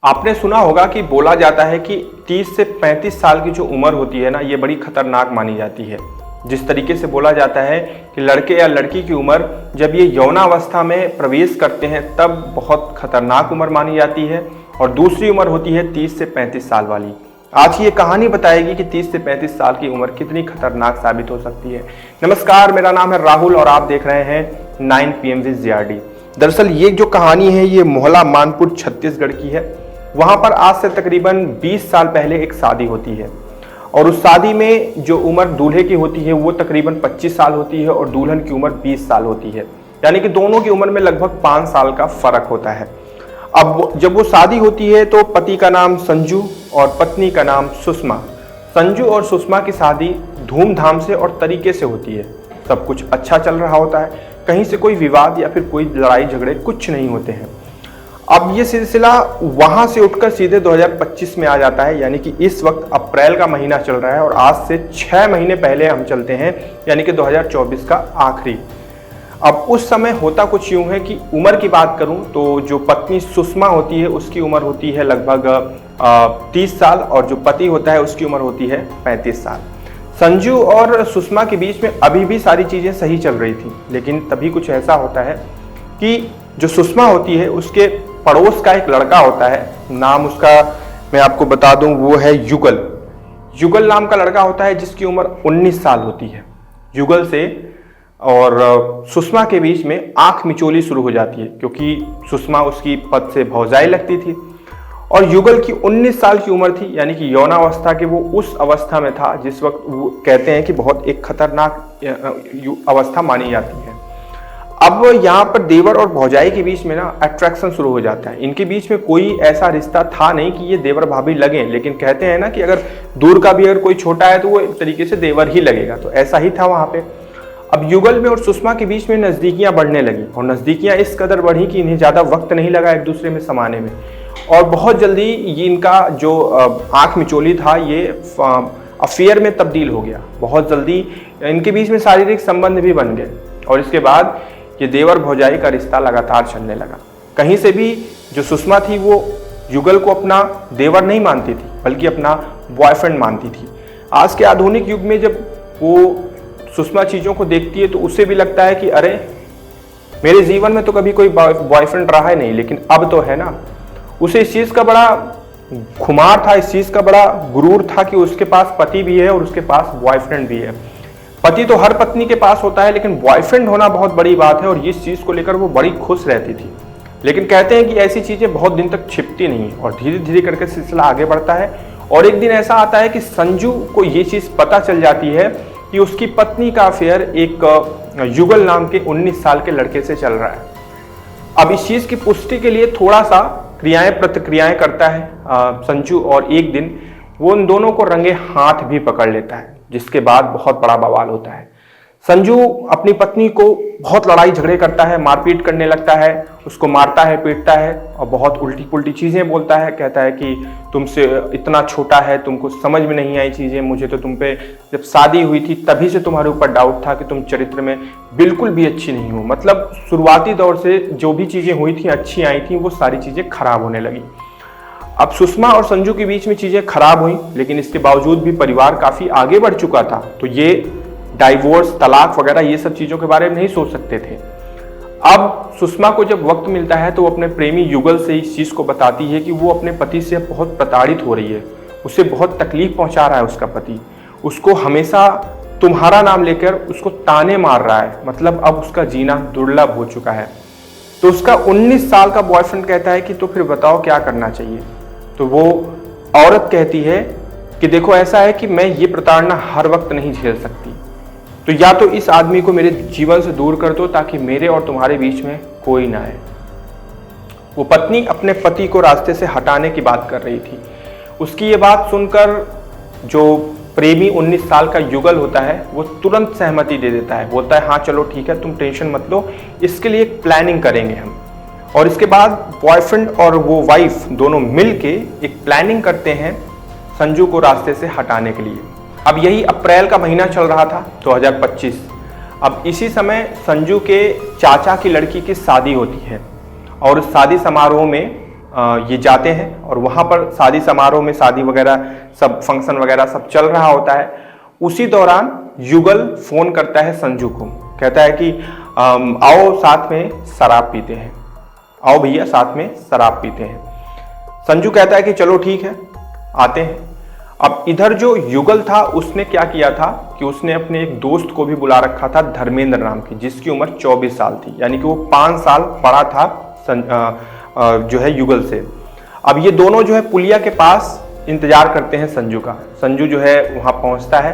आपने सुना होगा कि बोला जाता है कि 30 से 35 साल की जो उम्र होती है ना, ये बड़ी खतरनाक मानी जाती है। जिस तरीके से बोला जाता है कि लड़के या लड़की की उम्र जब ये यौनावस्था में प्रवेश करते हैं तब बहुत खतरनाक उम्र मानी जाती है, और दूसरी उम्र होती है 30 से 35 साल वाली। आज की ये कहानी बताएगी कि 30 से 35 साल की उम्र कितनी खतरनाक साबित हो सकती है। नमस्कार, मेरा नाम है राहुल और आप देख रहे हैं 9 PM विद JRD। दरअसल ये जो कहानी है ये मोहला मानपुर छत्तीसगढ़ की है। वहाँ पर आज से तकरीबन 20 साल पहले एक शादी होती है, और उस शादी में जो उम्र दूल्हे की होती है वो तकरीबन 25 साल होती है और दुल्हन की उम्र 20 साल होती है। यानी कि दोनों की उम्र में लगभग 5 साल का फर्क होता है। अब जब वो शादी होती है तो पति का नाम संजू और पत्नी का नाम सुषमा। संजू और सुषमा की शादी धूमधाम से और तरीके से होती है। सब कुछ अच्छा चल रहा होता है, कहीं से कोई विवाद या फिर कोई लड़ाई झगड़े कुछ नहीं होते हैं। अब ये सिलसिला वहां से उठकर सीधे 2025 में आ जाता है, यानी कि इस वक्त अप्रैल का महीना चल रहा है और आज से 6 महीने पहले हम चलते हैं, यानी कि 2024 का आखिरी। अब उस समय होता कुछ यूं है कि उम्र की बात करूं तो जो पत्नी सुषमा होती है उसकी उम्र होती है लगभग 30 साल और जो पति होता है उसकी उम्र होती है 35 साल। संजू और सुषमा के बीच में अभी भी सारी चीज़ें सही चल रही थी, लेकिन तभी कुछ ऐसा होता है कि जो सुषमा होती है उसके पड़ोस का एक लड़का होता है, नाम उसका मैं आपको बता दूं वो है युगल। युगल नाम का लड़का होता है जिसकी उम्र 19 साल होती है। युगल से और सुषमा के बीच में आंख मिचोली शुरू हो जाती है, क्योंकि सुषमा उसकी पद से भौजाई लगती थी और युगल की 19 साल की उम्र थी, यानी कि यौनावस्था के वो उस अवस्था में था जिस वक्त वो कहते हैं कि बहुत एक खतरनाक अवस्था मानी जाती है। अब यहाँ पर देवर और भौजाई के बीच में ना अट्रैक्शन शुरू हो जाता है। इनके बीच में कोई ऐसा रिश्ता था नहीं कि ये देवर भाभी लगे, लेकिन कहते हैं ना कि अगर दूर का भी अगर कोई छोटा है तो वो एक तरीके से देवर ही लगेगा, तो ऐसा ही था वहाँ पे। अब युगल में और सुषमा के बीच में नज़दीकियाँ बढ़ने लगी और नज़दीकियाँ इस कदर बढ़ी कि इन्हें ज़्यादा वक्त नहीं लगा एक दूसरे में समाने में, और बहुत जल्दी ये इनका जो आँख मिचोली था ये अफेयर में तब्दील हो गया। बहुत जल्दी इनके बीच में शारीरिक संबंध भी बन गए और इसके बाद ये देवर भौजाई का रिश्ता लगातार चलने लगा। कहीं से भी जो सुषमा थी वो युगल को अपना देवर नहीं मानती थी, बल्कि अपना बॉयफ्रेंड मानती थी। आज के आधुनिक युग में जब वो सुषमा चीज़ों को देखती है तो उसे भी लगता है कि अरे मेरे जीवन में तो कभी कोई बॉयफ्रेंड रहा है नहीं, लेकिन अब तो है ना। उसे इस चीज़ का बड़ा खुमार था, इस चीज़ का बड़ा गुरूर था कि उसके पास पति भी है और उसके पास बॉयफ्रेंड भी है। पति तो हर पत्नी के पास होता है, लेकिन बॉयफ्रेंड होना बहुत बड़ी बात है और इस चीज़ को लेकर वो बड़ी खुश रहती थी। लेकिन कहते हैं कि ऐसी चीज़ें बहुत दिन तक छिपती नहीं और धीरे धीरे करके सिलसिला आगे बढ़ता है, और एक दिन ऐसा आता है कि संजू को ये चीज़ पता चल जाती है कि उसकी पत्नी का अफेयर एक युगल नाम के 19 साल के लड़के से चल रहा है। अब इस चीज़ की पुष्टि के लिए थोड़ा सा क्रियाएं प्रतिक्रियाएं करता है संजू, और एक दिन वो उन दोनों को रंगे हाथ भी पकड़ लेता है, जिसके बाद बहुत बड़ा बवाल होता है। संजू अपनी पत्नी को बहुत लड़ाई झगड़े करता है, मारपीट करने लगता है, उसको मारता है, पीटता है और बहुत उल्टी पुल्टी चीज़ें बोलता है। कहता है कि तुमसे इतना छोटा है, तुमको समझ में नहीं आई चीज़ें, मुझे तो तुम पे जब शादी हुई थी तभी से तुम्हारे ऊपर डाउट था कि तुम चरित्र में बिल्कुल भी अच्छी नहीं हो। मतलब शुरुआती दौर से जो भी चीज़ें हुई थी अच्छी आई थी, वो सारी चीज़ें खराब होने लगी। अब सुषमा और संजू के बीच में चीज़ें खराब हुई, लेकिन इसके बावजूद भी परिवार काफ़ी आगे बढ़ चुका था, तो ये डाइवोर्स, तलाक वगैरह ये सब चीज़ों के बारे में नहीं सोच सकते थे। अब सुषमा को जब वक्त मिलता है तो वो अपने प्रेमी युगल से इस चीज़ को बताती है कि वो अपने पति से बहुत प्रताड़ित हो रही है, उसे बहुत तकलीफ पहुंचा रहा है उसका पति, उसको हमेशा तुम्हारा नाम लेकर उसको ताने मार रहा है। मतलब अब उसका जीना दुर्लभ हो चुका है। तो उसका 19 साल का बॉयफ्रेंड कहता है कि तो फिर बताओ क्या करना चाहिए। तो वो औरत कहती है कि देखो ऐसा है कि मैं ये प्रताड़ना हर वक्त नहीं झेल सकती, तो या तो इस आदमी को मेरे जीवन से दूर कर दो ताकि मेरे और तुम्हारे बीच में कोई ना आए। वो पत्नी अपने पति को रास्ते से हटाने की बात कर रही थी। उसकी ये बात सुनकर जो प्रेमी 19 साल का युगल होता है वो तुरंत सहमति दे देता है, बोलता है हाँ चलो ठीक है, तुम टेंशन मत लो, इसके लिए एक प्लानिंग करेंगे हम। और इसके बाद बॉयफ्रेंड और वो वाइफ दोनों मिलके एक प्लानिंग करते हैं संजू को रास्ते से हटाने के लिए। अब यही अप्रैल का महीना चल रहा था 2025। अब इसी समय संजू के चाचा की लड़की की शादी होती है और उस शादी समारोह में ये जाते हैं और वहाँ पर शादी समारोह में शादी वगैरह सब फंक्शन वगैरह सब चल रहा होता है। उसी दौरान युगल फोन करता है संजू को, कहता है कि आओ साथ में शराब पीते हैं, आओ भैया साथ में शराब पीते हैं। संजू कहता है कि चलो ठीक है आते हैं। अब इधर जो युगल था उसने क्या किया था कि उसने अपने एक दोस्त को भी बुला रखा था, धर्मेंद्र नाम की, जिसकी उम्र 24 साल थी, यानी कि वो 5 साल बड़ा था जो है युगल से। अब ये दोनों जो है पुलिया के पास इंतजार करते हैं संजू का। संजू जो है वहाँ पहुँचता है,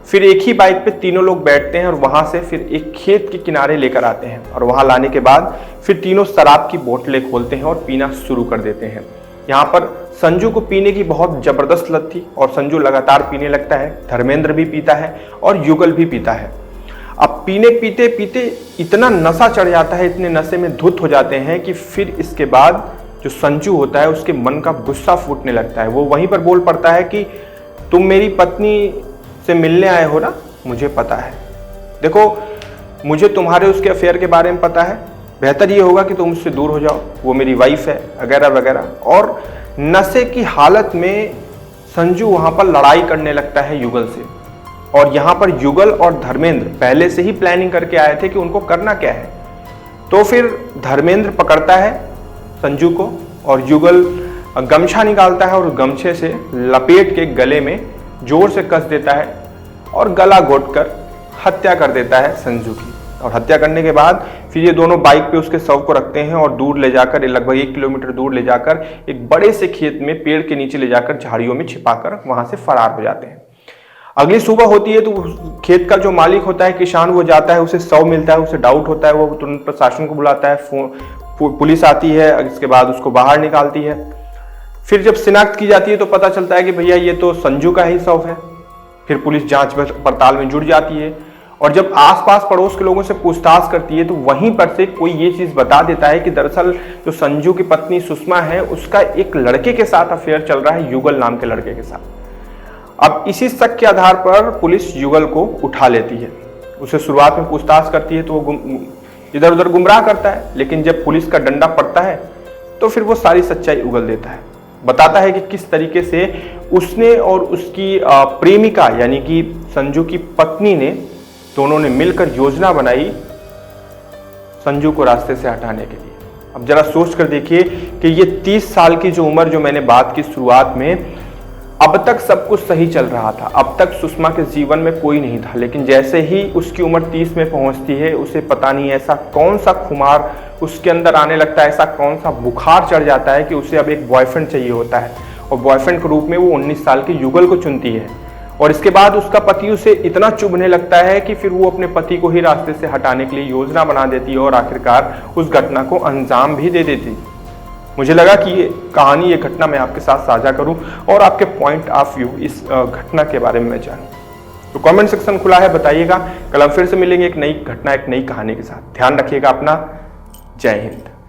फिर एक ही बाइक पे तीनों लोग बैठते हैं और वहाँ से फिर एक खेत के किनारे लेकर आते हैं और वहाँ लाने के बाद फिर तीनों शराब की बोतलें खोलते हैं और पीना शुरू कर देते हैं। यहाँ पर संजू को पीने की बहुत जबरदस्त लत थी और संजू लगातार पीने लगता है, धर्मेंद्र भी पीता है और युगल भी पीता है। अब पीने पीते पीते इतना नशा चढ़ जाता है, इतने नशे में धुत हो जाते हैं कि फिर इसके बाद जो संजू होता है उसके मन का गुस्सा फूटने लगता है। वो वहीं पर बोल पड़ता है कि तुम मेरी पत्नी से मिलने आए हो ना, मुझे पता है, देखो मुझे तुम्हारे उसके अफेयर के बारे में पता है, बेहतर ये होगा कि तुम उससे दूर हो जाओ, वो मेरी वाइफ है वगैरह वगैरह। और नशे की हालत में संजू वहाँ पर लड़ाई करने लगता है युगल से। और यहाँ पर युगल और धर्मेंद्र पहले से ही प्लानिंग करके आए थे कि उनको करना क्या है। तो फिर धर्मेंद्र पकड़ता है संजू को और युगल गमछा निकालता है और गमछे से लपेट के गले में जोर से कस देता है और गला घोंटकर हत्या कर देता है संजू की। और हत्या करने के बाद फिर ये दोनों बाइक पे उसके शव को रखते हैं और दूर ले जाकर, लगभग 1 किलोमीटर दूर ले जाकर एक बड़े से खेत में पेड़ के नीचे ले जाकर झाड़ियों में छिपाकर वहां से फरार हो जाते हैं। अगली सुबह होती है तो खेत का जो मालिक होता है किसान, वो जाता है, उसे शव मिलता है, उसे डाउट होता है, वो तुरंत प्रशासन को बुलाता है, पुलिस आती है, इसके बाद उसको बाहर निकालती है। फिर जब शिनाख्त की जाती है तो पता चलता है कि भैया ये तो संजू का ही शव है। फिर पुलिस जांच पड़ताल में जुट जाती है और जब आसपास पड़ोस के लोगों से पूछताछ करती है तो वहीं पर से कोई ये चीज बता देता है कि दरअसल जो संजू की पत्नी सुषमा है उसका एक लड़के के साथ अफेयर चल रहा है, युगल नाम के लड़के के साथ। अब इसी शक के आधार पर पुलिस युगल को उठा लेती है। उसे शुरुआत में पूछताछ करती है तो वो इधर उधर गुमराह करता है, लेकिन जब पुलिस का डंडा पड़ता है तो फिर वो सारी सच्चाई उगल देता है, बताता है कि किस तरीके से उसने और उसकी प्रेमिका यानी कि संजू की पत्नी ने, दोनों ने मिलकर योजना बनाई संजू को रास्ते से हटाने के लिए। अब जरा सोच कर देखिए कि ये 30 साल की जो उम्र जो मैंने बात की शुरुआत में, अब तक सब कुछ सही चल रहा था, अब तक सुषमा के जीवन में कोई नहीं था, लेकिन जैसे ही उसकी उम्र 30 में पहुंचती है उसे पता नहीं ऐसा कौन सा खुमार उसके अंदर आने लगता है, ऐसा कौन सा बुखार चढ़ जाता है कि उसे अब एक बॉयफ्रेंड चाहिए होता है। और बॉयफ्रेंड के रूप में वो 19 साल की युगल को चुनती है। और इसके बाद उसका पति उसे इतना चुभने लगता है कि फिर वो अपने पति को ही रास्ते से हटाने के लिए योजना बना देती है और आखिरकार उस घटना को अंजाम भी दे देती। मुझे लगा कि ये कहानी, ये घटना मैं आपके साथ साझा करूं और आपके पॉइंट ऑफ व्यू इस घटना के बारे में मैं जानूं। तो कमेंट सेक्शन खुला है, बताइएगा। कल हम फिर से मिलेंगे एक नई घटना, एक नई कहानी के साथ। ध्यान रखिएगा अपना। जय हिंद।